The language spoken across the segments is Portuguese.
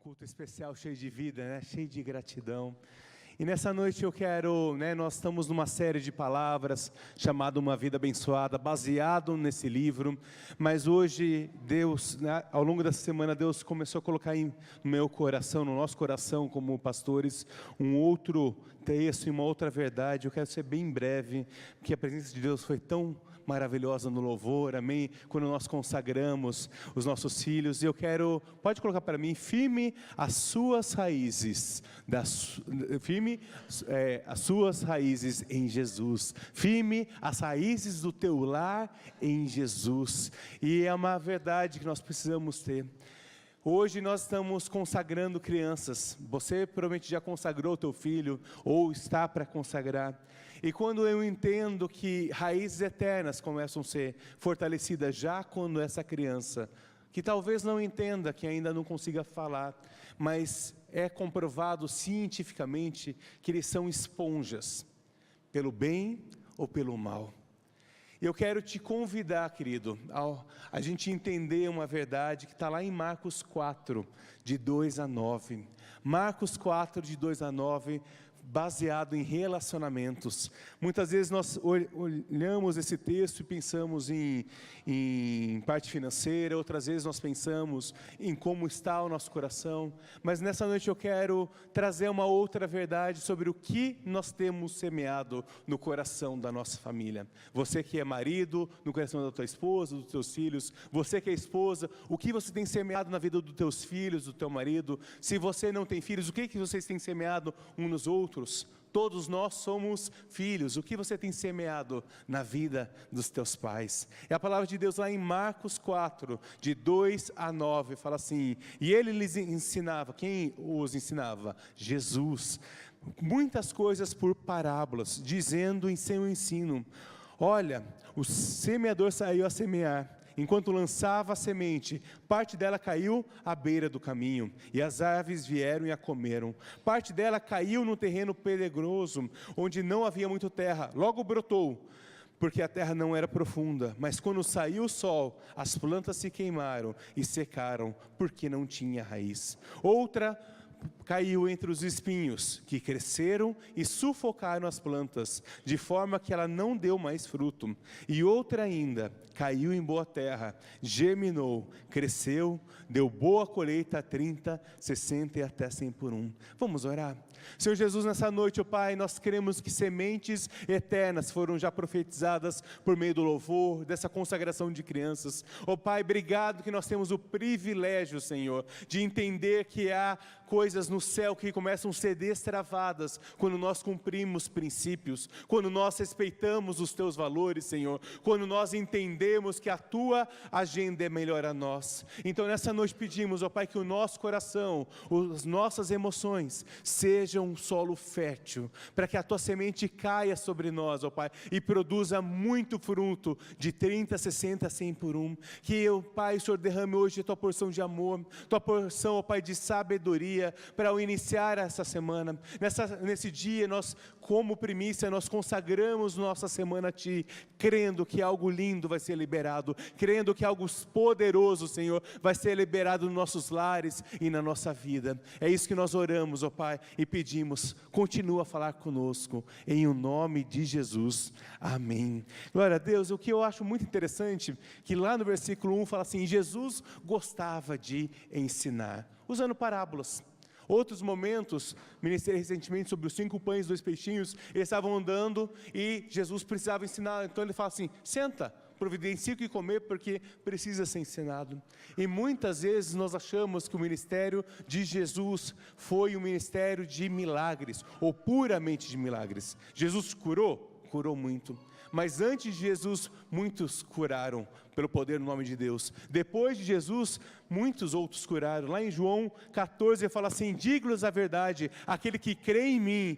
culto especial, cheio de vida, né? Cheio de gratidão. E nessa noite eu quero, nós estamos numa série de palavras chamada Uma Vida Abençoada, baseado nesse livro, mas hoje Deus, ao longo dessa semana, Deus começou a colocar no meu coração, no nosso coração como pastores, um outro texto e uma outra verdade. Eu quero ser bem breve, porque a presença de Deus foi tão maravilhosa no louvor, amém? Quando nós consagramos os nossos filhos, e eu quero, pode colocar para mim, firme as suas raízes, as suas raízes em Jesus, firme as raízes do teu lar em Jesus, e é uma verdade que nós precisamos ter. Hoje nós estamos consagrando crianças. Você provavelmente já consagrou teu filho ou está para consagrar. E quando eu entendo que raízes eternas começam a ser fortalecidas já quando essa criança, que talvez não entenda, que ainda não consiga falar, mas é comprovado cientificamente que eles são esponjas, pelo bem ou pelo mal. Eu quero te convidar, querido, a gente entender uma verdade que está lá em Marcos 4, de 2 a 9. Marcos 4, de 2 a 9, baseado em relacionamentos. Muitas vezes nós olhamos esse texto e pensamos em parte financeira, outras vezes nós pensamos em como está o nosso coração, mas nessa noite eu quero trazer uma outra verdade sobre o que nós temos semeado no coração da nossa família. Você que é marido, no coração da tua esposa, dos teus filhos, você que é esposa, o que você tem semeado na vida dos teus filhos, do teu marido? Se você não tem filhos, o que vocês têm semeado uns nos outros? Todos nós somos filhos. O que você tem semeado na vida dos teus pais? É a palavra de Deus lá em Marcos 4, de 2 a 9, fala assim: e ele lhes ensinava. Quem os ensinava? Jesus. Muitas coisas por parábolas, dizendo em seu ensino: olha, o semeador saiu a semear. Enquanto lançava a semente, parte dela caiu à beira do caminho, e as aves vieram e a comeram. Parte dela caiu no terreno pedregoso, onde não havia muito terra. Logo brotou, porque a terra não era profunda. Mas quando saiu o sol, as plantas se queimaram e secaram, porque não tinha raiz. Outra caiu entre os espinhos, que cresceram e sufocaram as plantas, de forma que ela não deu mais fruto. E outra ainda caiu em boa terra, germinou, cresceu, deu boa colheita, 30, 60 e até 100 por um. Vamos orar? Senhor Jesus, nessa noite, ó Pai, nós queremos que sementes eternas foram já profetizadas por meio do louvor, dessa consagração de crianças. Ó Pai, obrigado que nós temos o privilégio, Senhor, de entender que há coisas no céu que começam a ser destravadas quando nós cumprimos princípios, quando nós respeitamos os Teus valores, Senhor, quando nós entendemos que a Tua agenda é melhor a nós. Então nessa noite pedimos, ó Pai, que o nosso coração, as nossas emoções sejam um solo fértil, para que a Tua semente caia sobre nós, ó Pai, e produza muito fruto, de 30, 60, 100 por um. Que, ó Pai, o Senhor derrame hoje a Tua porção de amor, Tua porção, ó Pai, de sabedoria, para ao iniciar essa semana, nesse dia, nós, como primícia, nós consagramos nossa semana a Ti, crendo que algo lindo vai ser liberado, crendo que algo poderoso, Senhor, vai ser liberado nos nossos lares e na nossa vida. É isso que nós oramos, ó Pai, e pedimos, continua a falar conosco, em o nome de Jesus, amém. Glória a Deus. O que eu acho muito interessante, que lá no versículo 1 fala assim: Jesus gostava de ensinar, usando parábolas. Outros momentos, ministrei recentemente sobre os 5 pães e 2 peixinhos, eles estavam andando e Jesus precisava ensinar, então ele fala assim: senta, providencie o que comer, porque precisa ser ensinado. E muitas vezes nós achamos que o ministério de Jesus foi um ministério de milagres, ou puramente de milagres. Jesus curou? Curou muito. Mas antes de Jesus, muitos curaram pelo poder no nome de Deus. Depois de Jesus, muitos outros curaram. Lá em João 14 fala assim: digo-lhes a verdade, aquele que crê em mim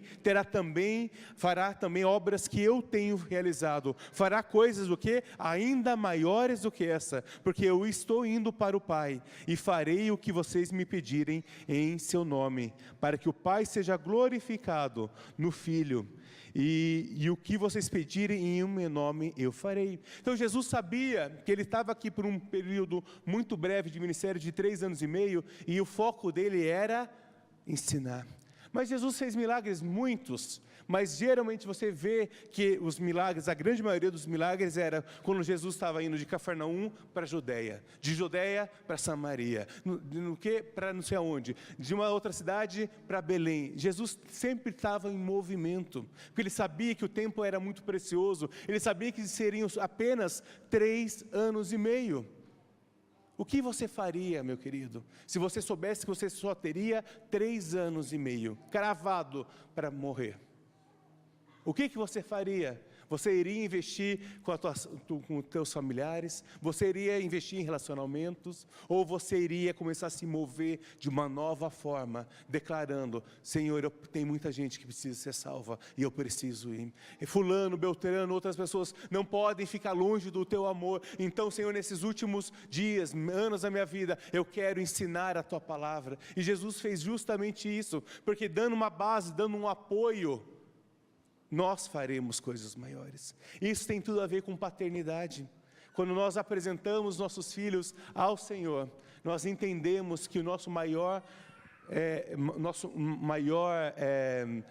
fará também obras que eu tenho realizado, fará coisas o quê? Ainda maiores do que essa, porque eu estou indo para o Pai, e farei o que vocês me pedirem em seu nome, para que o Pai seja glorificado no Filho. E o que vocês pedirem em meu nome eu farei. Então Jesus sabia que porque ele estava aqui por um período muito breve de ministério de 3 anos e meio, e o foco dele era ensinar. Mas Jesus fez milagres muitos, mas geralmente você vê que os milagres, a grande maioria dos milagres era quando Jesus estava indo de Cafarnaum para a Judéia, de Judéia para Samaria, para não sei aonde, de uma outra cidade para Belém. Jesus sempre estava em movimento, porque ele sabia que o tempo era muito precioso, ele sabia que seriam apenas 3 anos e meio. O que você faria, meu querido, se você soubesse que você só teria 3 anos e meio, cravado para morrer? O que você faria? Você iria investir com os teus familiares? Você iria investir em relacionamentos? Ou você iria começar a se mover de uma nova forma, declarando: Senhor, tem muita gente que precisa ser salva, e eu preciso ir. E fulano, beltrano, outras pessoas não podem ficar longe do teu amor. Então, Senhor, nesses últimos dias, anos da minha vida, eu quero ensinar a tua palavra. E Jesus fez justamente isso, porque dando uma base, dando um apoio, nós faremos coisas maiores. Isso tem tudo a ver com paternidade. Quando nós apresentamos nossos filhos ao Senhor, nós entendemos que o nosso maior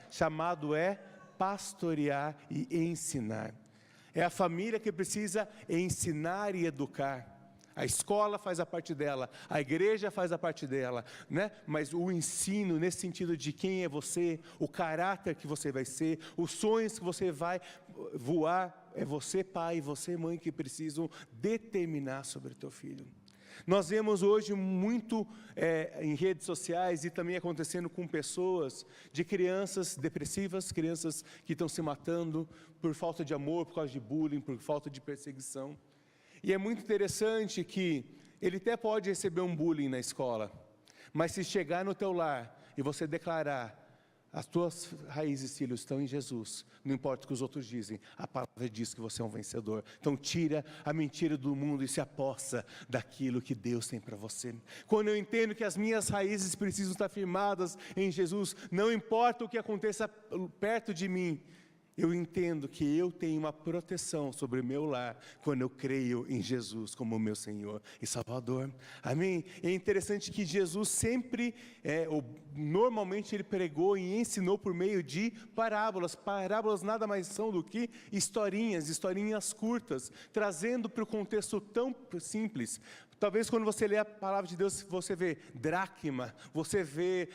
chamado é pastorear e ensinar. É a família que precisa ensinar e educar. A escola faz a parte dela, a igreja faz a parte dela, né? Mas o ensino, nesse sentido de quem é você, o caráter que você vai ser, os sonhos que você vai voar, é você pai e você mãe que precisam determinar sobre o teu filho. Nós vemos hoje muito em redes sociais e também acontecendo com pessoas, de crianças depressivas, crianças que estão se matando por falta de amor, por causa de bullying, por falta de perseguição. E é muito interessante que ele até pode receber um bullying na escola, mas se chegar no teu lar e você declarar: as tuas raízes, filho, estão em Jesus, não importa o que os outros dizem, a palavra diz que você é um vencedor. Então tira a mentira do mundo e se apossa daquilo que Deus tem para você. Quando eu entendo que as minhas raízes precisam estar firmadas em Jesus, não importa o que aconteça perto de mim, eu entendo que eu tenho uma proteção sobre o meu lar, quando eu creio em Jesus como meu Senhor e Salvador. Amém? É interessante que Jesus sempre, normalmente ele pregou e ensinou por meio de parábolas. Parábolas nada mais são do que historinhas curtas, trazendo para o contexto tão simples. Talvez quando você lê a palavra de Deus, você vê dracma, você vê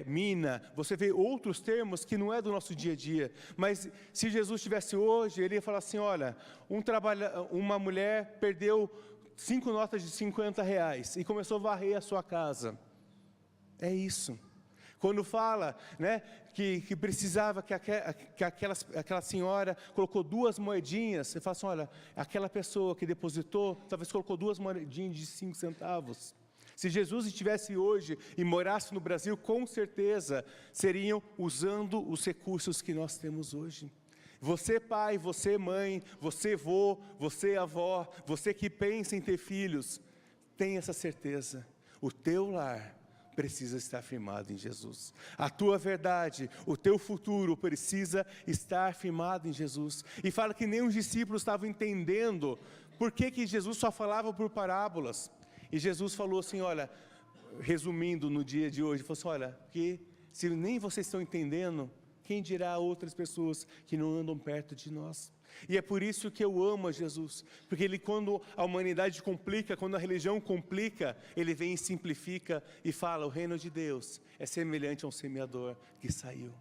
mina, você vê outros termos que não é do nosso dia a dia. Mas se Jesus estivesse hoje, ele ia falar assim: olha, uma mulher perdeu 5 notas de R$50 e começou a varrer a sua casa. É isso. Quando fala, né, que precisava, que aquela senhora colocou 2 moedinhas, você fala assim: olha, aquela pessoa que depositou, talvez colocou 2 moedinhas de 5 centavos. Se Jesus estivesse hoje e morasse no Brasil, com certeza seriam usando os recursos que nós temos hoje. Você pai, você mãe, você vô, você avó, você que pensa em ter filhos, tenha essa certeza, o teu lar precisa estar firmado em Jesus. A tua verdade, o teu futuro precisa estar firmado em Jesus. E fala que nem os discípulos estavam entendendo por que Jesus só falava por parábolas. E Jesus falou assim, olha, resumindo no dia de hoje, falou assim: olha, que se nem vocês estão entendendo, quem dirá a outras pessoas que não andam perto de nós? E é por isso que eu amo a Jesus, porque ele, quando a humanidade complica, quando a religião complica, ele vem e simplifica e fala: o reino de Deus é semelhante a um semeador que saiu.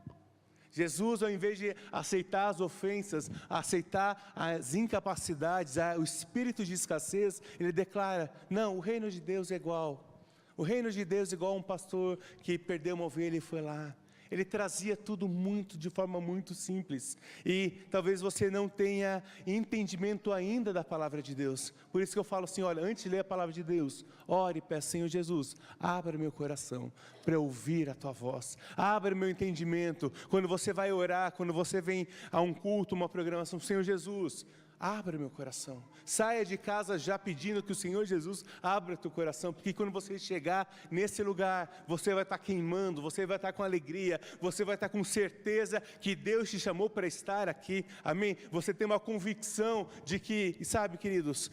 Jesus, ao invés de aceitar as ofensas, aceitar as incapacidades, o espírito de escassez, ele declara: não, o reino de Deus é igual. O reino de Deus é igual a um pastor que perdeu uma ovelha e foi lá. Ele trazia tudo de forma muito simples. E talvez você não tenha entendimento ainda da palavra de Deus. Por isso que eu falo assim: olha, antes de ler a palavra de Deus, ore e peça: Senhor Jesus, abra meu coração para ouvir a tua voz. Abra meu entendimento. Quando você vai orar, quando você vem a um culto, uma programação, Senhor Jesus, abra meu coração. Saia de casa já pedindo que o Senhor Jesus abra teu coração, porque quando você chegar nesse lugar, você vai estar queimando, você vai estar com alegria, você vai estar com certeza que Deus te chamou para estar aqui, amém? Você tem uma convicção de que, sabe, queridos,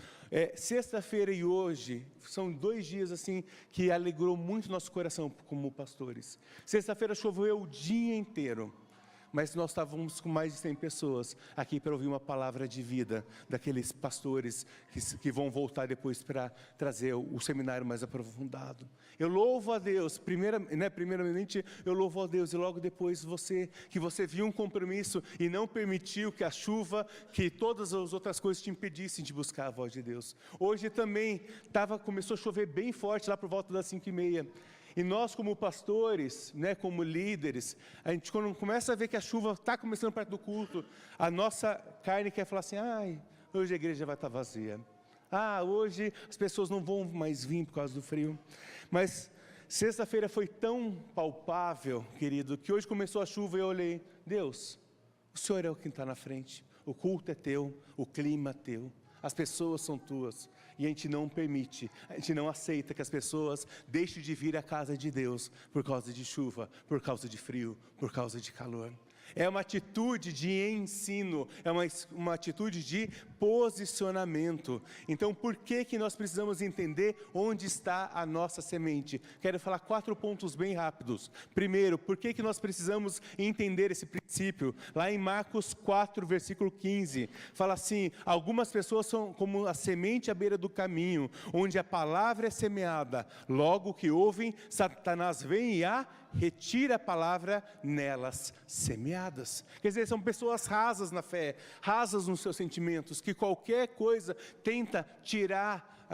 Sexta-feira e hoje são 2 dias assim que alegrou muito nosso coração como pastores. Sexta-feira choveu o dia inteiro, mas nós estávamos com mais de 100 pessoas aqui para ouvir uma palavra de vida daqueles pastores que vão voltar depois para trazer o seminário mais aprofundado. Eu louvo a Deus, primeiramente eu louvo a Deus, e logo depois você viu um compromisso e não permitiu que a chuva, que todas as outras coisas te impedissem de buscar a voz de Deus. Hoje também começou a chover bem forte lá por volta das 5h30. E nós como pastores, como líderes, a gente quando começa a ver que a chuva está começando perto do culto, a nossa carne quer falar assim, hoje a igreja vai estar vazia. Hoje as pessoas não vão mais vir por causa do frio. Mas sexta-feira foi tão palpável, querido, que hoje começou a chuva e eu olhei, Deus, o Senhor é o que está na frente, o culto é teu, o clima é teu, as pessoas são tuas. E a gente não permite, a gente não aceita que as pessoas deixem de vir à casa de Deus por causa de chuva, por causa de frio, por causa de calor. É uma atitude de ensino, é uma atitude de posicionamento. Então, por que nós precisamos entender onde está a nossa semente? Quero falar 4 pontos bem rápidos. Primeiro, por que nós precisamos entender esse princípio? Lá em Marcos 4, versículo 15, fala assim, algumas pessoas são como a semente à beira do caminho, onde a palavra é semeada. Logo que ouvem, Satanás vem e retira a palavra nelas semeadas. Quer dizer, são pessoas rasas na fé, rasas nos seus sentimentos, que qualquer coisa tenta tirar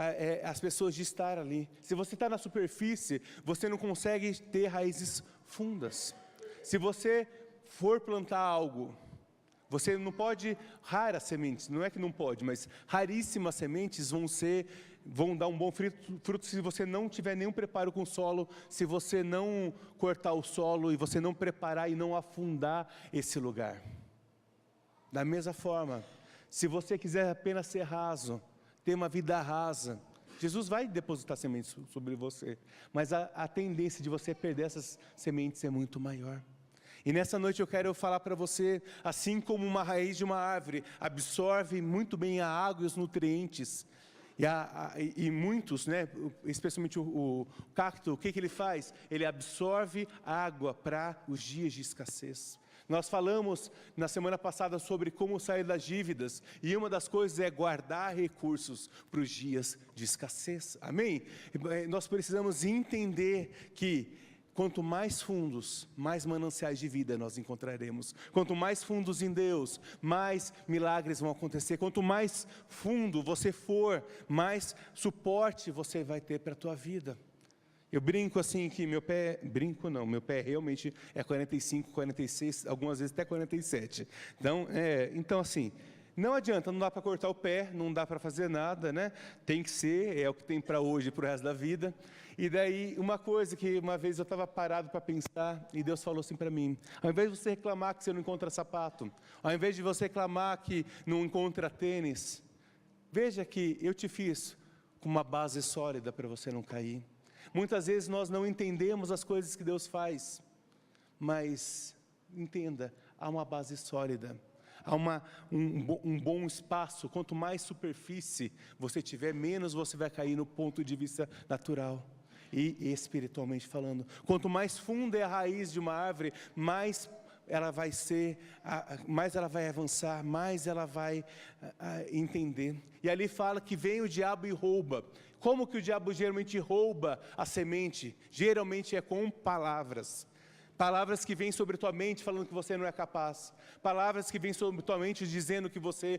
as pessoas de estar ali. Se você está na superfície, você não consegue ter raízes fundas. Se você for plantar algo, você não pode, raras sementes, não é que não pode, mas raríssimas sementes vão dar um bom fruto se você não tiver nenhum preparo com o solo, se você não cortar o solo e você não preparar e não afundar esse lugar. Da mesma forma, se você quiser apenas ser raso, ter uma vida rasa, Jesus vai depositar sementes sobre você, mas a tendência de você perder essas sementes é muito maior. E nessa noite eu quero falar para você, assim como uma raiz de uma árvore absorve muito bem a água e os nutrientes, e muitos, especialmente o cacto, o que ele faz? Ele absorve água para os dias de escassez. Nós falamos na semana passada sobre como sair das dívidas, e uma das coisas é guardar recursos para os dias de escassez, amém? Nós precisamos entender que quanto mais fundos, mais mananciais de vida nós encontraremos. Quanto mais fundos em Deus, mais milagres vão acontecer. Quanto mais fundo você for, mais suporte você vai ter para a tua vida. Eu brinco assim que meu pé realmente é 45, 46, algumas vezes até 47. Então assim, não adianta, não dá para cortar o pé, não dá para fazer nada, Tem que ser, é o que tem para hoje e para o resto da vida. E daí, uma coisa que uma vez eu estava parado para pensar, e Deus falou assim para mim, ao invés de você reclamar que você não encontra sapato, ao invés de você reclamar que não encontra tênis, veja que eu te fiz com uma base sólida para você não cair. Muitas vezes nós não entendemos as coisas que Deus faz, mas entenda, há uma base sólida. Há um bom espaço. Quanto mais superfície você tiver, menos você vai cair no ponto de vista natural e espiritualmente falando. Quanto mais funda é a raiz de uma árvore, mais ela vai mais ela vai avançar, mais ela vai entender. E ali fala que vem o diabo e rouba. Como que o diabo geralmente rouba a semente? Geralmente é com palavras. Palavras que vêm sobre tua mente falando que você não é capaz. Palavras que vêm sobre tua mente dizendo que você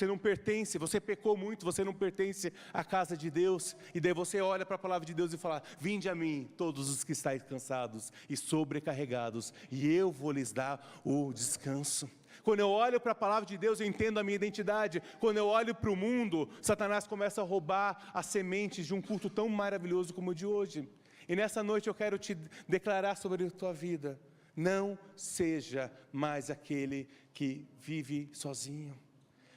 não pertence, você pecou muito, você não pertence à casa de Deus. E daí você olha para a palavra de Deus e fala, vinde a mim todos os que estáis cansados e sobrecarregados, e eu vou lhes dar o descanso. Quando eu olho para a palavra de Deus, eu entendo a minha identidade. Quando eu olho para o mundo, Satanás começa a roubar as sementes de um culto tão maravilhoso como o de hoje. E nessa noite eu quero te declarar sobre a tua vida, não seja mais aquele que vive sozinho.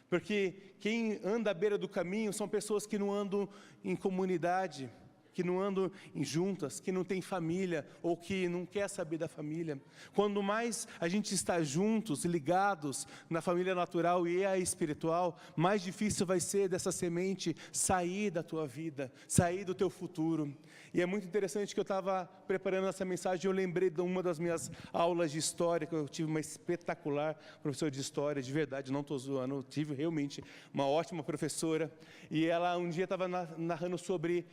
Porque quem anda à beira do caminho são pessoas que não andam em comunidade, que não andam juntas, que não tem família, ou que não quer saber da família. Quando mais a gente está juntos, ligados na família natural e a espiritual, mais difícil vai ser dessa semente sair da tua vida, sair do teu futuro. E é muito interessante que eu estava preparando essa mensagem, eu lembrei de uma das minhas aulas de história, que eu tive uma espetacular professora de história, de verdade, não estou zoando, eu tive realmente uma ótima professora, e ela um dia estava narrando sobre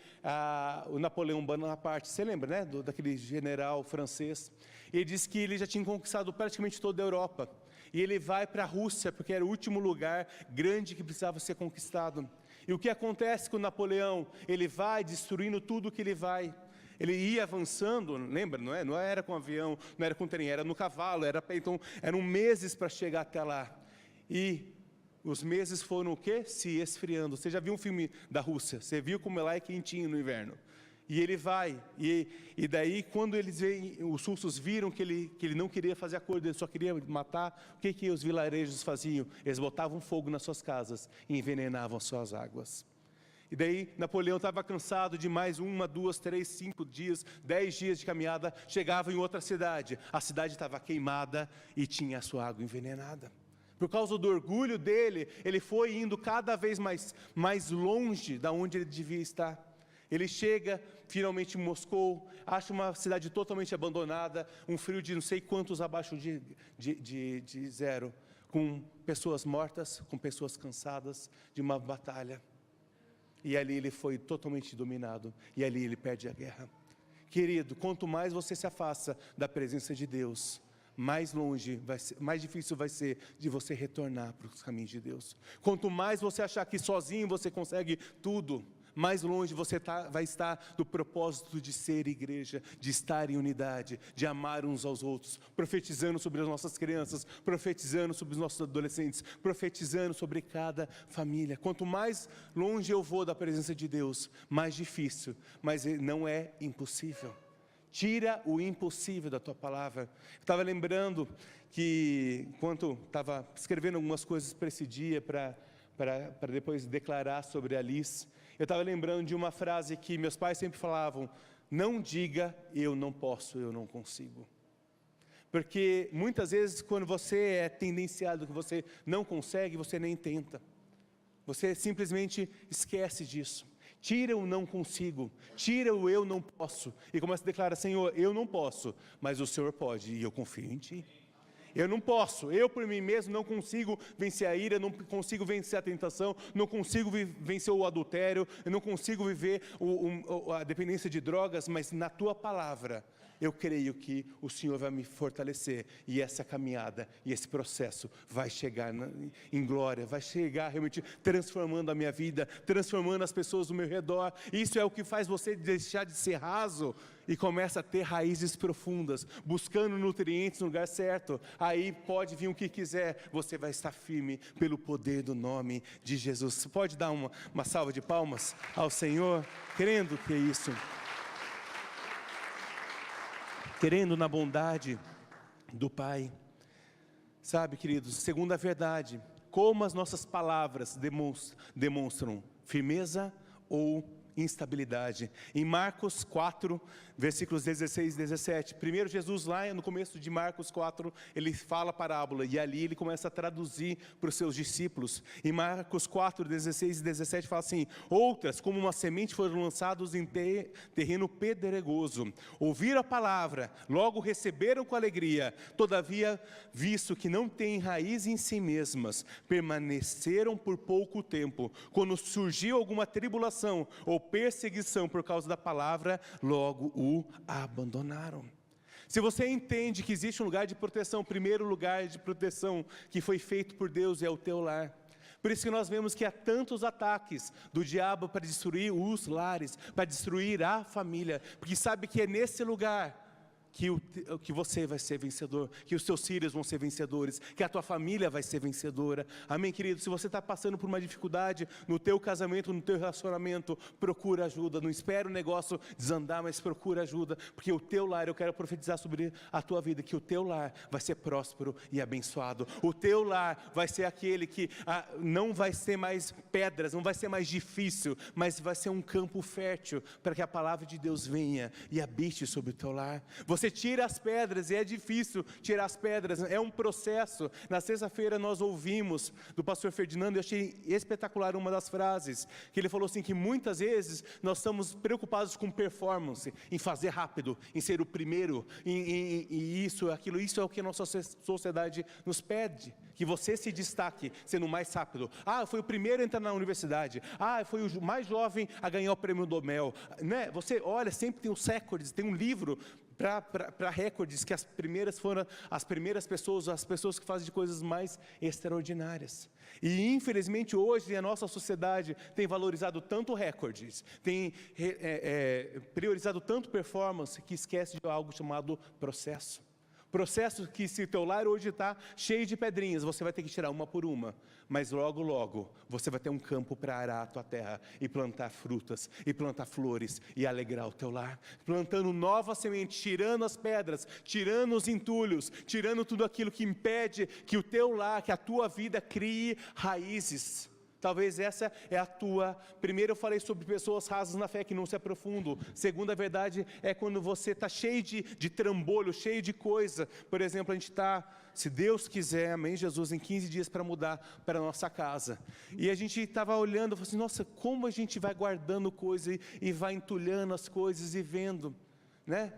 o Napoleão Bonaparte, você lembra, né, daquele general francês, e ele disse que ele já tinha conquistado praticamente toda a Europa, e ele vai para a Rússia, porque era o último lugar grande que precisava ser conquistado. E o que acontece com Napoleão? Ele vai destruindo tudo que ele vai. Ele ia avançando, lembra, não é? Não era com avião, não era com trem, era no cavalo, então eram meses para chegar até lá. E os meses foram o quê? Se esfriando. Você já viu um filme da Rússia? Você viu como lá é quentinho no inverno? E ele vai, e daí quando eles veem, os russos viram que ele não queria fazer acordo, ele só queria matar, o que os vilarejos faziam? Eles botavam fogo nas suas casas e envenenavam as suas águas. E daí Napoleão estava cansado de mais 1, 2, 3, 5 dias, 10 dias de caminhada, chegava em outra cidade, a cidade estava queimada e tinha a sua água envenenada. Por causa do orgulho dele, ele foi indo cada vez mais longe da onde ele devia estar. Ele chega finalmente em Moscou, acha uma cidade totalmente abandonada, um frio de não sei quantos abaixo de zero, com pessoas mortas, com pessoas cansadas de uma batalha. E ali ele foi totalmente dominado, e ali ele perde a guerra. Querido, quanto mais você se afasta da presença de Deus, mais longe, mais difícil vai ser de você retornar para os caminhos de Deus. Quanto mais você achar que sozinho você consegue tudo, mais longe você vai estar do propósito de ser igreja, de estar em unidade, de amar uns aos outros, profetizando sobre as nossas crianças, profetizando sobre os nossos adolescentes, profetizando sobre cada família. Quanto mais longe eu vou da presença de Deus, mais difícil, mas não é impossível. Tira o impossível da tua palavra. Eu estava lembrando que, enquanto estava escrevendo algumas coisas para esse dia, para depois declarar sobre a Liz, eu estava lembrando de uma frase que meus pais sempre falavam: não diga eu não posso, eu não consigo. Porque muitas vezes quando você é tendenciado que você não consegue, você nem tenta. Você simplesmente esquece disso. Tira o não consigo, tira o eu não posso e começa a declarar: Senhor, eu não posso, mas o Senhor pode e eu confio em Ti. Eu não posso, eu por mim mesmo não consigo vencer a ira, não consigo vencer a tentação, não consigo vencer o adultério, eu não consigo viver a dependência de drogas, mas na Tua palavra, eu creio que o Senhor vai me fortalecer, e essa caminhada, e esse processo vai chegar em glória, vai chegar realmente transformando a minha vida, transformando as pessoas do meu redor. Isso é o que faz você deixar de ser raso, e começa a ter raízes profundas, buscando nutrientes no lugar certo. Aí pode vir o que quiser, você vai estar firme pelo poder do nome de Jesus. Você pode dar uma salva de palmas ao Senhor, crendo que é isso, crendo na bondade do Pai. Sabe, queridos, segunda verdade, como as nossas palavras demonstram firmeza ou instabilidade. Em Marcos 4, versículos 16 e 17, primeiro Jesus lá no começo de Marcos 4, ele fala a parábola, e ali ele começa a traduzir para os seus discípulos. Em Marcos 4, 16 e 17 fala assim: outras, como uma semente, foram lançadas em terreno pedregoso, ouviram a palavra, logo receberam com alegria, todavia, visto que não têm raiz em si mesmas, permaneceram por pouco tempo. Quando surgiu alguma tribulação ou perseguição por causa da palavra, logo o abandonaram. Se você entende que existe um lugar de proteção, o primeiro lugar de proteção que foi feito por Deus é o teu lar. Por isso que nós vemos que há tantos ataques do diabo para destruir os lares, para destruir a família, porque sabe que é nesse lugar que você vai ser vencedor, que os seus filhos vão ser vencedores, que a tua família vai ser vencedora. Amém, querido? Se você está passando por uma dificuldade no teu casamento, no teu relacionamento, procura ajuda. Não espera o negócio desandar, mas procura ajuda, porque o teu lar, eu quero profetizar sobre a tua vida, que o teu lar vai ser próspero e abençoado. O teu lar vai ser aquele que não vai ser mais pedras, não vai ser mais difícil, mas vai ser um campo fértil, para que a palavra de Deus venha e habite sobre o teu lar. Você tira as pedras, e é difícil tirar as pedras, é um processo. Na sexta-feira nós ouvimos do pastor Ferdinando, eu achei espetacular uma das frases, que ele falou assim, que muitas vezes nós estamos preocupados com performance, em fazer rápido, em ser o primeiro, e isso é o que a nossa sociedade nos pede, que você se destaque sendo mais rápido. Foi o primeiro a entrar na universidade, foi o mais jovem a ganhar o prêmio Nobel, né? Você olha, sempre tem os recordes, tem um livro para recordes, que as primeiras foram as primeiras pessoas, as pessoas que fazem coisas mais extraordinárias. E infelizmente hoje a nossa sociedade tem valorizado tanto recordes, tem priorizado tanto performance, que esquece de algo chamado processo. Processo que, se teu lar hoje está cheio de pedrinhas, você vai ter que tirar uma por uma, mas logo, logo, você vai ter um campo para arar a tua terra, e plantar frutas, e plantar flores, e alegrar o teu lar, plantando nova semente, tirando as pedras, tirando os entulhos, tirando tudo aquilo que impede que o teu lar, que a tua vida crie raízes. Talvez essa é a tua. Primeiro eu falei sobre pessoas rasas na fé, que não se aprofundam. Segunda verdade é quando você está cheio de trambolho, cheio de coisa. Por exemplo, a gente está, se Deus quiser, amém, Jesus, em 15 dias para mudar para a nossa casa. E a gente estava olhando, falou assim, nossa, como a gente vai guardando coisa e vai entulhando as coisas e vendo, né?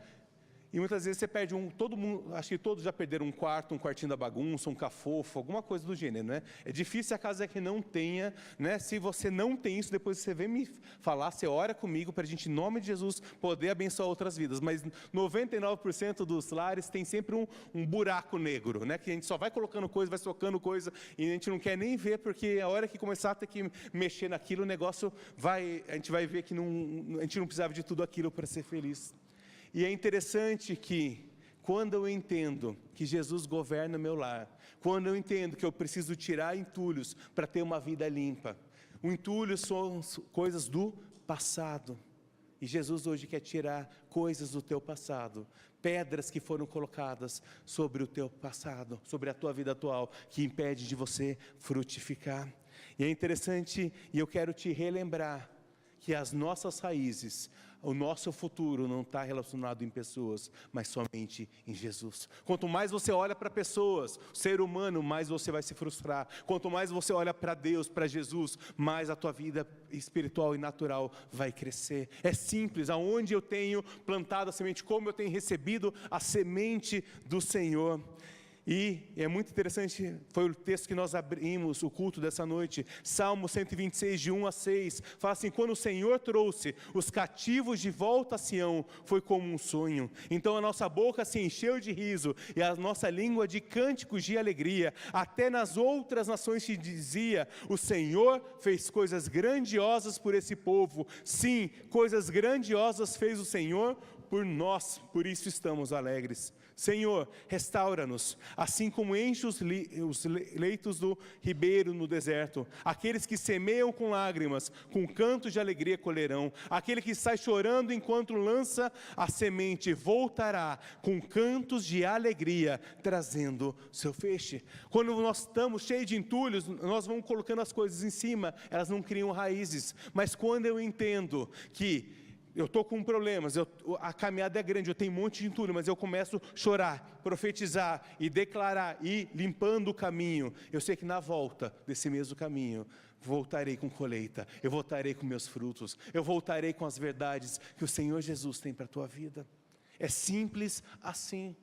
E muitas vezes você perde todo mundo, acho que todos já perderam um quarto, um quartinho da bagunça, um cafofo, alguma coisa do gênero, né? É difícil a casa que não tenha, né? Se você não tem isso, depois você vem me falar, você ora comigo para a gente, em nome de Jesus, poder abençoar outras vidas. Mas 99% dos lares tem sempre um buraco negro, né? Que a gente só vai colocando coisa, vai socando coisa, e a gente não quer nem ver, porque a hora que começar a ter que mexer naquilo, o negócio a gente vai ver que a gente não precisava de tudo aquilo para ser feliz. E é interessante que, quando eu entendo que Jesus governa o meu lar, quando eu entendo que eu preciso tirar entulhos para ter uma vida limpa, o entulho são coisas do passado, e Jesus hoje quer tirar coisas do teu passado, pedras que foram colocadas sobre o teu passado, sobre a tua vida atual, que impede de você frutificar. E é interessante, e eu quero te relembrar, que as nossas raízes, o nosso futuro não está relacionado em pessoas, mas somente em Jesus. Quanto mais você olha para pessoas, ser humano, mais você vai se frustrar. Quanto mais você olha para Deus, para Jesus, mais a tua vida espiritual e natural vai crescer. É simples, aonde eu tenho plantado a semente, como eu tenho recebido a semente do Senhor. E é muito interessante, foi o texto que nós abrimos o culto dessa noite, Salmo 126, de 1 a 6, fala assim, quando o Senhor trouxe os cativos de volta a Sião, foi como um sonho, então a nossa boca se encheu de riso, e a nossa língua de cânticos de alegria, até nas outras nações se dizia, o Senhor fez coisas grandiosas por esse povo, sim, coisas grandiosas fez o Senhor por nós, por isso estamos alegres. Senhor, restaura-nos, assim como enche os leitos do ribeiro no deserto. Aqueles que semeiam com lágrimas, com cantos de alegria colherão. Aquele que sai chorando enquanto lança a semente, voltará com cantos de alegria, trazendo seu feixe. Quando nós estamos cheios de entulhos, nós vamos colocando as coisas em cima, elas não criam raízes. Mas quando eu entendo que eu estou com problemas, a caminhada é grande, eu tenho um monte de entulho, mas eu começo a chorar, profetizar e declarar, e limpando o caminho. Eu sei que na volta desse mesmo caminho, voltarei com colheita, eu voltarei com meus frutos, eu voltarei com as verdades que o Senhor Jesus tem para a tua vida. É simples assim.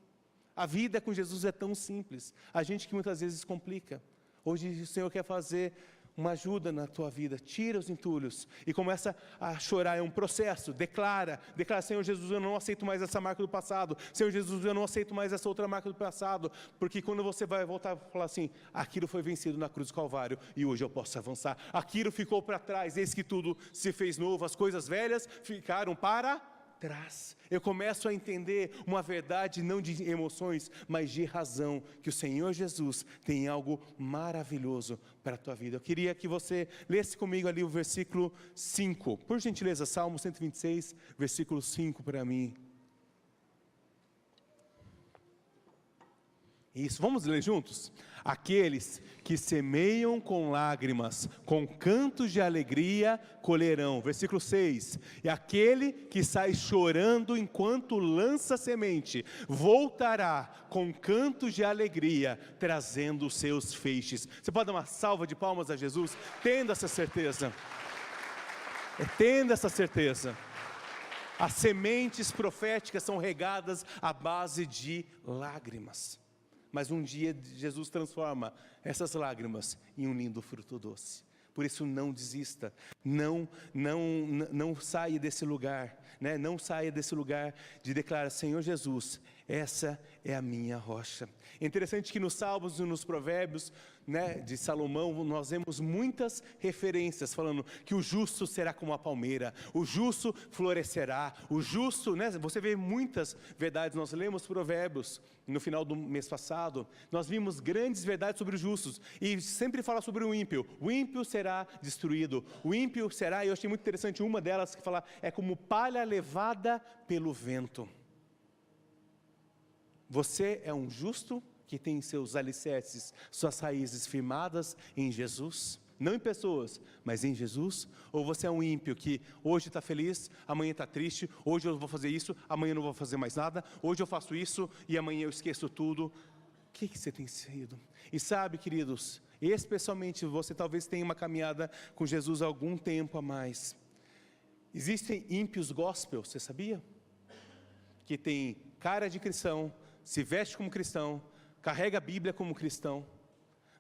A vida com Jesus é tão simples, a gente que muitas vezes complica. Hoje o Senhor quer fazer uma ajuda na tua vida, tira os entulhos e começa a chorar, é um processo, declara, Senhor Jesus, eu não aceito mais essa marca do passado, Senhor Jesus, eu não aceito mais essa outra marca do passado, porque quando você vai voltar a falar assim, aquilo foi vencido na cruz do Calvário, e hoje eu posso avançar, aquilo ficou para trás, eis que tudo se fez novo, as coisas velhas ficaram para atrás. Eu começo a entender uma verdade não de emoções, mas de razão, que o Senhor Jesus tem algo maravilhoso para a tua vida. Eu queria que você lesse comigo ali o versículo 5. Por gentileza, Salmo 126, versículo 5 para mim. Isso, vamos ler juntos? Aqueles que semeiam com lágrimas, com cantos de alegria colherão. Versículo 6. E aquele que sai chorando enquanto lança semente, voltará com cantos de alegria, trazendo os seus feixes. Você pode dar uma salva de palmas a Jesus? Tendo essa certeza. Tendo essa certeza. As sementes proféticas são regadas à base de lágrimas. Mas um dia Jesus transforma essas lágrimas em um lindo fruto doce. Por isso não desista, não saia desse lugar, né? Não saia desse lugar de declarar: Senhor Jesus, essa é a minha rocha. É interessante que nos Salmos e nos Provérbios, né, de Salomão, nós vemos muitas referências falando que o justo será como a palmeira, o justo florescerá, o justo, né, você vê muitas verdades. Nós lemos Provérbios no final do mês passado, nós vimos grandes verdades sobre os justos, e sempre fala sobre o ímpio será destruído, o ímpio será, e eu achei muito interessante uma delas que fala, é como palha levada pelo vento. Você é um justo que tem seus alicerces, suas raízes firmadas em Jesus, não em pessoas, mas em Jesus? Ou você é um ímpio que hoje está feliz, amanhã está triste, hoje eu vou fazer isso, amanhã eu não vou fazer mais nada, hoje eu faço isso e amanhã eu esqueço tudo? O que você tem sido? E sabe, queridos, especialmente você talvez tenha uma caminhada com Jesus há algum tempo a mais. Existem ímpios gospel, você sabia? Que tem cara de cristão, se veste como cristão, carrega a Bíblia como cristão,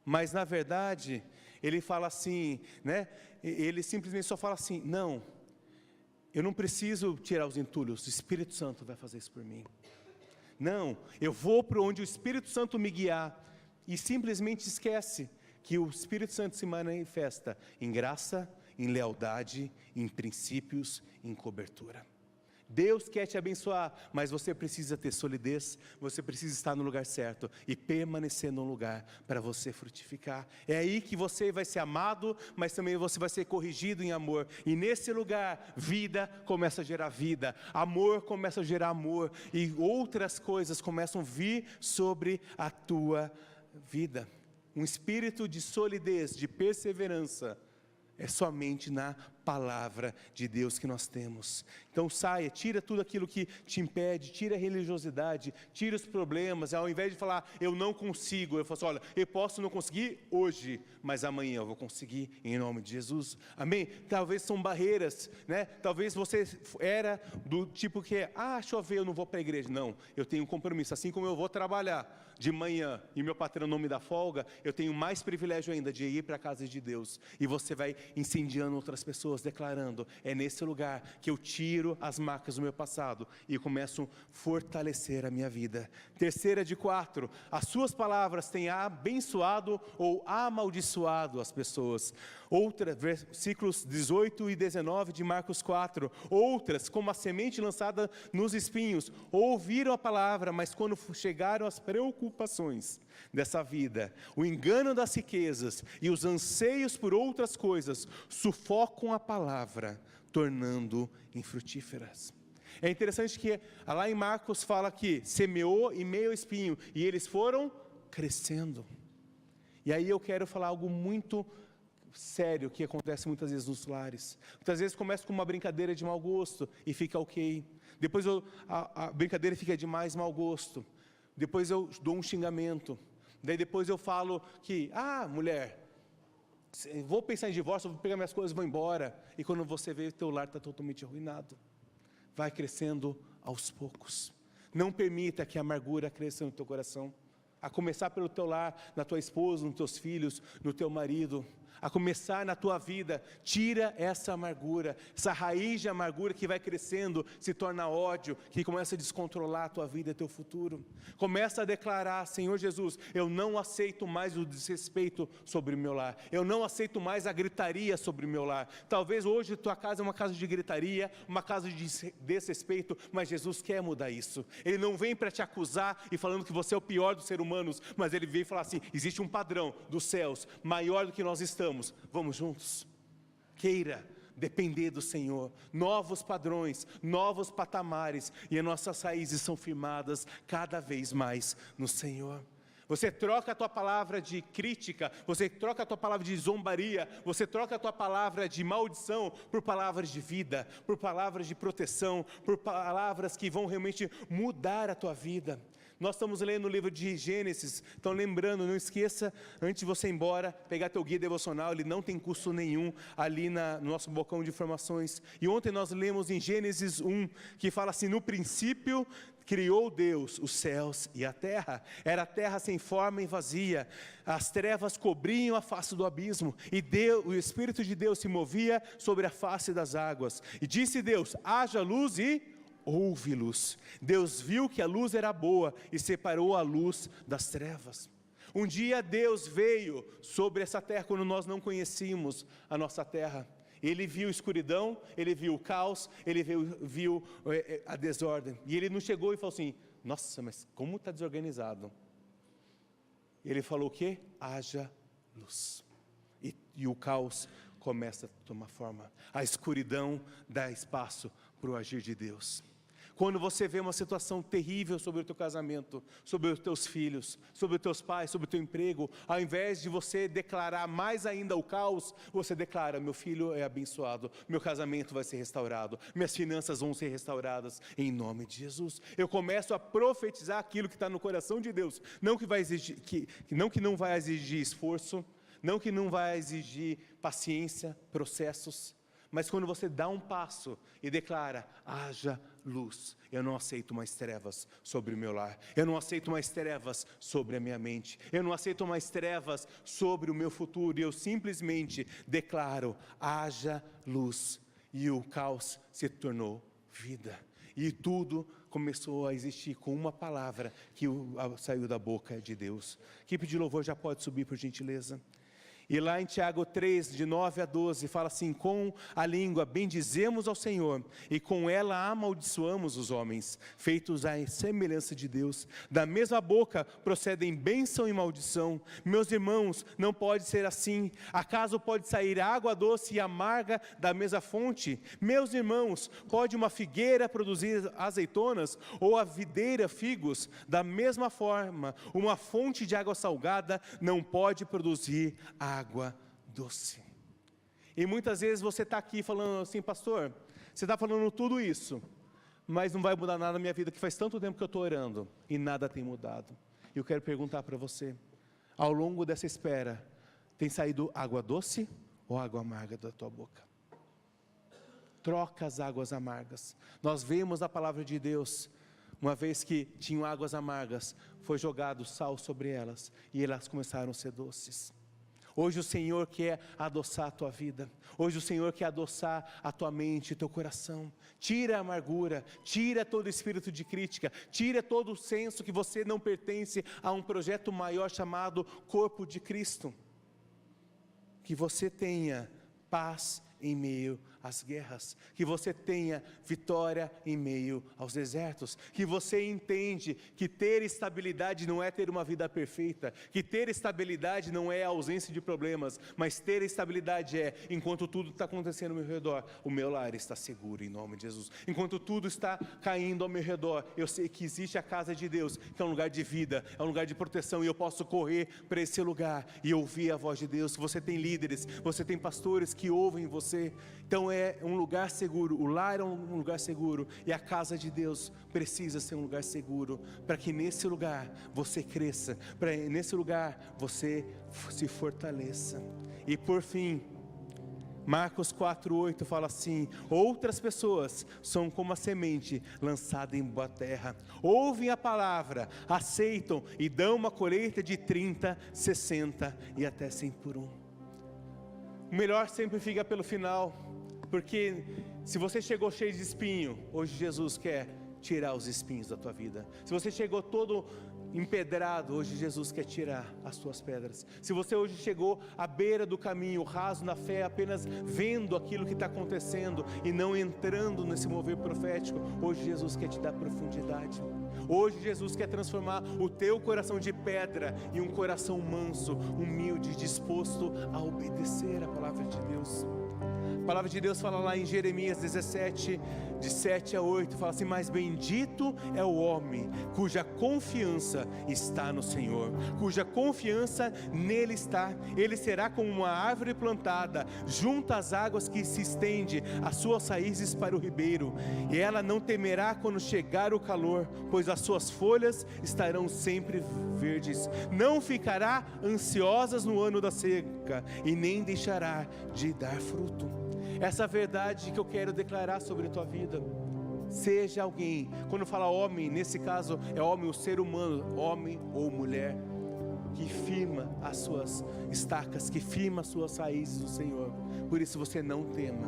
mas na verdade, ele fala assim, né? Ele simplesmente só fala assim: não, eu não preciso tirar os entulhos, o Espírito Santo vai fazer isso por mim. Não, eu vou para onde o Espírito Santo me guiar, e simplesmente esquece que o Espírito Santo se manifesta em graça, em lealdade, em princípios, em cobertura. Deus quer te abençoar, mas você precisa ter solidez, você precisa estar no lugar certo e permanecer no lugar para você frutificar. É aí que você vai ser amado, mas também você vai ser corrigido em amor. E nesse lugar, vida começa a gerar vida, amor começa a gerar amor, e outras coisas começam a vir sobre a tua vida. Um espírito de solidez, de perseverança, é somente na palavra de Deus que nós temos. Então saia, tira tudo aquilo que te impede, tira a religiosidade, tira os problemas. Ao invés de falar, eu não consigo, eu falo assim, olha, eu posso não conseguir hoje, mas amanhã eu vou conseguir, em nome de Jesus. Amém? Talvez são barreiras, né? Talvez você era do tipo que, chover, eu não vou para a igreja. Não, eu tenho um compromisso, assim como eu vou trabalhar de manhã e meu patrão não me dá folga, eu tenho mais privilégio ainda de ir para a casa de Deus. E você vai incendiando outras pessoas, declarando, é nesse lugar que eu tiro as marcas do meu passado e começo a fortalecer a minha vida. Terceira de 4, as suas palavras têm abençoado ou amaldiçoado as pessoas. Outra, versículos 18 e 19 de Marcos 4, outras, como a semente lançada nos espinhos, ouviram a palavra, mas quando chegaram as preocupações dessa vida, o engano das riquezas e os anseios por outras coisas, sufocam a palavra, tornando infrutíferas. É interessante que lá em Marcos fala que semeou em meio ao espinho, e eles foram crescendo. E aí eu quero falar algo muito sério que acontece muitas vezes nos lares. Muitas vezes começa com uma brincadeira de mau gosto e fica ok. Depois a brincadeira fica de mais mau gosto. Depois eu dou um xingamento. Daí depois eu falo que, mulher, vou pensar em divórcio, vou pegar minhas coisas e vou embora. E quando você vê, teu lar está totalmente arruinado. Vai crescendo aos poucos. Não permita que a amargura cresça no teu coração. A começar pelo teu lar, na tua esposa, nos teus filhos, no teu marido. a começar na tua vida. Tira essa amargura, essa raiz de amargura que vai crescendo, se torna ódio, que começa a descontrolar a tua vida e teu futuro. Começa a declarar: Senhor Jesus, eu não aceito mais o desrespeito sobre o meu lar, eu não aceito mais a gritaria sobre o meu lar. Talvez hoje tua casa é uma casa de gritaria, uma casa de desrespeito, mas Jesus quer mudar isso. Ele não vem para te acusar e falando que você é o pior dos seres humanos, mas Ele vem falar assim: existe um padrão dos céus, maior do que nós estamos. Vamos juntos? Queira depender do Senhor. Novos padrões, novos patamares, e as nossas raízes são firmadas cada vez mais no Senhor. Você troca a tua palavra de crítica, você troca a tua palavra de zombaria, você troca a tua palavra de maldição por palavras de vida, por palavras de proteção, por palavras que vão realmente mudar a tua vida. Nós estamos lendo o livro de Gênesis, então lembrando, não esqueça, antes de você ir embora, pegar teu guia devocional, ele não tem custo nenhum, ali no nosso balcão de informações. E ontem nós lemos em Gênesis 1, que fala assim: no princípio criou Deus os céus e a terra. Era a terra sem forma e vazia, as trevas cobriam a face do abismo, e Deus, o Espírito de Deus se movia sobre a face das águas. E disse Deus: haja luz, e houve luz. Deus viu que a luz era boa e separou a luz das trevas. Um dia Deus veio sobre essa terra quando nós não conhecíamos a nossa terra. Ele viu escuridão, Ele viu o caos, Ele viu a desordem. E Ele não chegou e falou assim: nossa, mas como está desorganizado. Ele falou o quê? Haja luz. E o caos começa a tomar forma. A escuridão dá espaço para o agir de Deus. Quando você vê uma situação terrível sobre o teu casamento, sobre os teus filhos, sobre os teus pais, sobre o teu emprego, ao invés de você declarar mais ainda o caos, você declara: meu filho é abençoado, meu casamento vai ser restaurado, minhas finanças vão ser restauradas, em nome de Jesus. Eu começo a profetizar aquilo que está no coração de Deus, não que vai exigir, que não vai exigir esforço, não que não vai exigir paciência, processos, mas quando você dá um passo e declara: haja luz, eu não aceito mais trevas sobre o meu lar, eu não aceito mais trevas sobre a minha mente, eu não aceito mais trevas sobre o meu futuro, e eu simplesmente declaro: haja luz, e o caos se tornou vida, e tudo começou a existir com uma palavra que saiu da boca de Deus. A equipe de louvor já pode subir, por gentileza. E lá em Tiago 3, de 9 a 12, fala assim: com a língua bendizemos ao Senhor, e com ela amaldiçoamos os homens, feitos à semelhança de Deus. Da mesma boca procedem bênção e maldição. Meus irmãos, não pode ser assim. Acaso pode sair água doce e amarga da mesma fonte? Meus irmãos, pode uma figueira produzir azeitonas, ou a videira figos? Da mesma forma, uma fonte de água salgada não pode produzir água doce. E muitas vezes você está aqui falando assim: pastor, você está falando tudo isso, mas não vai mudar nada na minha vida, que faz tanto tempo que eu estou orando e nada tem mudado. E eu quero perguntar para você: ao longo dessa espera, tem saído água doce ou água amarga da tua boca? Troca as águas amargas. Nós vemos a palavra de Deus, uma vez que tinham águas amargas, foi jogado sal sobre elas, e elas começaram a ser doces. Hoje o Senhor quer adoçar a tua vida. Hoje o Senhor quer adoçar a tua mente, o teu coração. Tira a amargura, tira todo espírito de crítica, tira todo o senso que você não pertence a um projeto maior chamado Corpo de Cristo. Que você tenha paz em meio às guerras, que você tenha vitória em meio aos desertos, que você entende que ter estabilidade não é ter uma vida perfeita, que ter estabilidade não é a ausência de problemas, mas ter estabilidade é: enquanto tudo está acontecendo ao meu redor, o meu lar está seguro, em nome de Jesus. Enquanto tudo está caindo ao meu redor, eu sei que existe a casa de Deus, que é um lugar de vida, é um lugar de proteção, e eu posso correr para esse lugar e ouvir a voz de Deus. Você tem líderes, você tem pastores que ouvem você. Então é um lugar seguro, o lar é um lugar seguro, e a casa de Deus precisa ser um lugar seguro, para que nesse lugar você cresça, para nesse lugar você se fortaleça. E por fim, Marcos 4:8 fala assim: outras pessoas são como a semente lançada em boa terra, ouvem a palavra, aceitam e dão uma colheita de 30, 60 e até 100 por um. o melhor sempre fica pelo final, porque se você chegou cheio de espinho, hoje Jesus quer tirar os espinhos da tua vida. Se você chegou todo empedrado, hoje Jesus quer tirar as tuas pedras. Se você hoje chegou à beira do caminho, raso na fé, apenas vendo aquilo que está acontecendo e não entrando nesse mover profético, hoje Jesus quer te dar profundidade. Hoje Jesus quer transformar o teu coração de pedra em um coração manso, humilde, disposto a obedecer a palavra de Deus. A palavra de Deus fala lá em Jeremias 17, de 7 a 8, fala assim: mas bendito é o homem cuja confiança está no Senhor, cuja confiança nele está. Ele será como uma árvore plantada junto às águas, que se estende as suas raízes para o ribeiro, e ela não temerá quando chegar o calor, pois as suas folhas estarão sempre verdes. Não ficará ansiosa no ano da seca, e nem deixará de dar fruto. Essa verdade que eu quero declarar sobre a tua vida. Seja alguém, quando fala homem, nesse caso é homem, o ser humano, homem ou mulher, que firma as suas estacas, que firma as suas raízes do Senhor. Por isso você não tema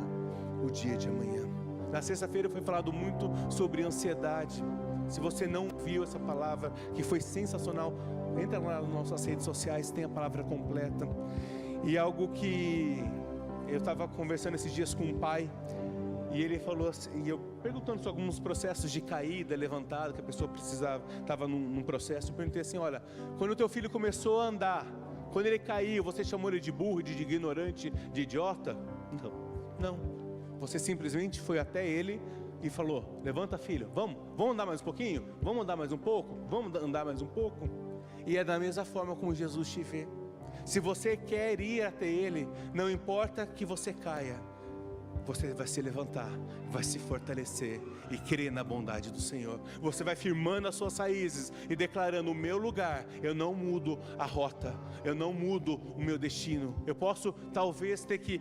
o dia de amanhã. Na sexta-feira foi falado muito sobre ansiedade. Se você não viu essa palavra, que foi sensacional, entra lá nas nossas redes sociais, tem a palavra completa. E algo que eu estava conversando esses dias com um pai, e ele falou assim, e eu perguntando sobre alguns processos de caída, levantada, que a pessoa precisava, estava num processo. Eu perguntei assim: olha, quando o teu filho começou a andar, quando ele caiu, você chamou ele de burro, de ignorante, de idiota? Não. Você simplesmente foi até ele e falou: levanta, filho, vamos andar mais um pouquinho? Vamos andar mais um pouco? Vamos andar mais um pouco? E é da mesma forma como Jesus te vê. Se você quer ir até Ele, não importa que você caia, você vai se levantar, vai se fortalecer e crer na bondade do Senhor. Você vai firmando as suas raízes e declarando: o meu lugar, eu não mudo a rota, eu não mudo o meu destino. Eu posso talvez ter que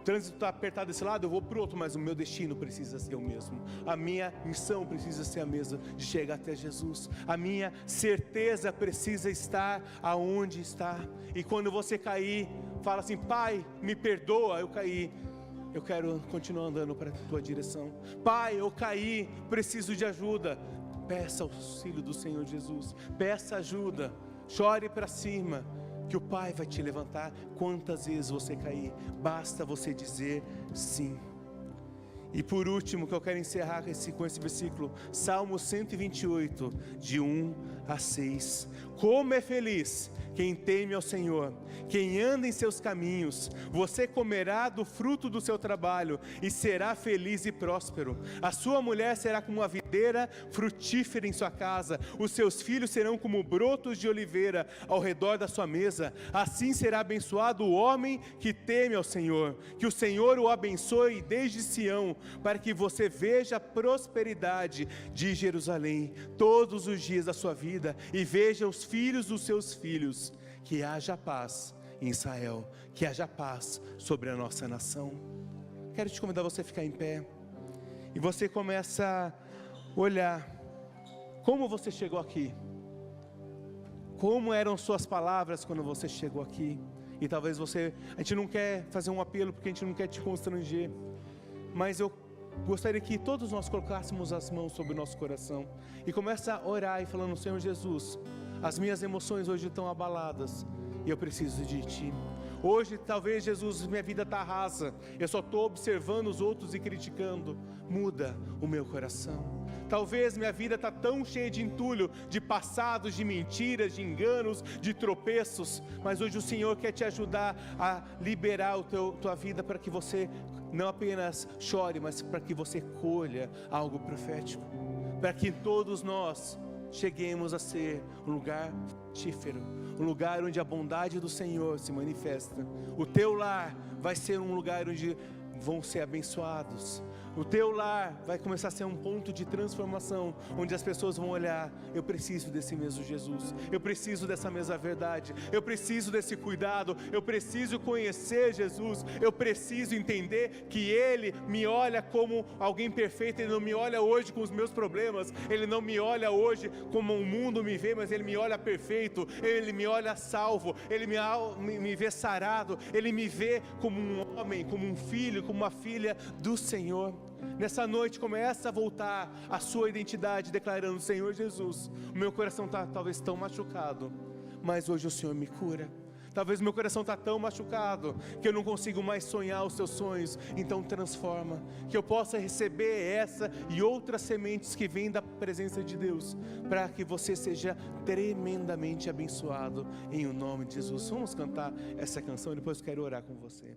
trânsito está apertado desse lado, eu vou para o outro, mas o meu destino precisa ser o mesmo. A minha missão precisa ser a mesma, de chegar até Jesus. A minha certeza precisa estar aonde está. E quando você cair, fala assim: Pai, me perdoa, eu caí, eu quero continuar andando para a tua direção. Pai, eu caí, preciso de ajuda. Peça auxílio do Senhor Jesus, peça ajuda, chore para cima, que o Pai vai te levantar. Quantas vezes você cair, basta você dizer sim. E por último, que eu quero encerrar com esse versículo, Salmo 128, de 1 a 6. Como é feliz quem teme ao Senhor, quem anda em seus caminhos. Você comerá do fruto do seu trabalho e será feliz e próspero. A sua mulher será como uma videira frutífera em sua casa. Os seus filhos serão como brotos de oliveira ao redor da sua mesa. Assim será abençoado o homem que teme ao Senhor. Que o Senhor o abençoe desde Sião, para que você veja a prosperidade de Jerusalém todos os dias da sua vida, e veja os filhos dos seus filhos. Que haja paz em Israel, que haja paz sobre a nossa nação. Quero te convidar a você a ficar em pé, e você começa a olhar como você chegou aqui, como eram suas palavras quando você chegou aqui. E talvez a gente não quer fazer um apelo, porque a gente não quer te constranger, mas eu gostaria que todos nós colocássemos as mãos sobre o nosso coração e começa a orar e falando: Senhor Jesus, as minhas emoções hoje estão abaladas e eu preciso de Ti. Hoje talvez, Jesus, minha vida está rasa, eu só estou observando os outros e criticando. Muda o meu coração. Talvez minha vida está tão cheia de entulho, de passados, de mentiras, de enganos, de tropeços, mas hoje o Senhor quer te ajudar a liberar tua vida, para que você não apenas chore, mas para que você colha algo profético, para que todos nós cheguemos a ser um lugar frutífero, um lugar onde a bondade do Senhor se manifesta. O teu lar vai ser um lugar onde vão ser abençoados, O teu lar vai começar a ser um ponto de transformação, onde as pessoas vão olhar: eu preciso desse mesmo Jesus, eu preciso dessa mesma verdade, eu preciso desse cuidado, eu preciso conhecer Jesus, eu preciso entender que Ele me olha como alguém perfeito. Ele não me olha hoje com os meus problemas, Ele não me olha hoje como o mundo me vê, mas Ele me olha perfeito, Ele me olha salvo, Ele me vê sarado, Ele me vê como um homem, como um filho, como uma filha do Senhor. Nessa noite começa a voltar a sua identidade, declarando: Senhor Jesus, o meu coração está talvez tão machucado, mas hoje o Senhor me cura. Talvez o meu coração está tão machucado que eu não consigo mais sonhar os seus sonhos. Então transforma, que eu possa receber essa e outras sementes que vêm da presença de Deus, para que você seja tremendamente abençoado, em o nome de Jesus. Vamos cantar essa canção e depois eu quero orar com você.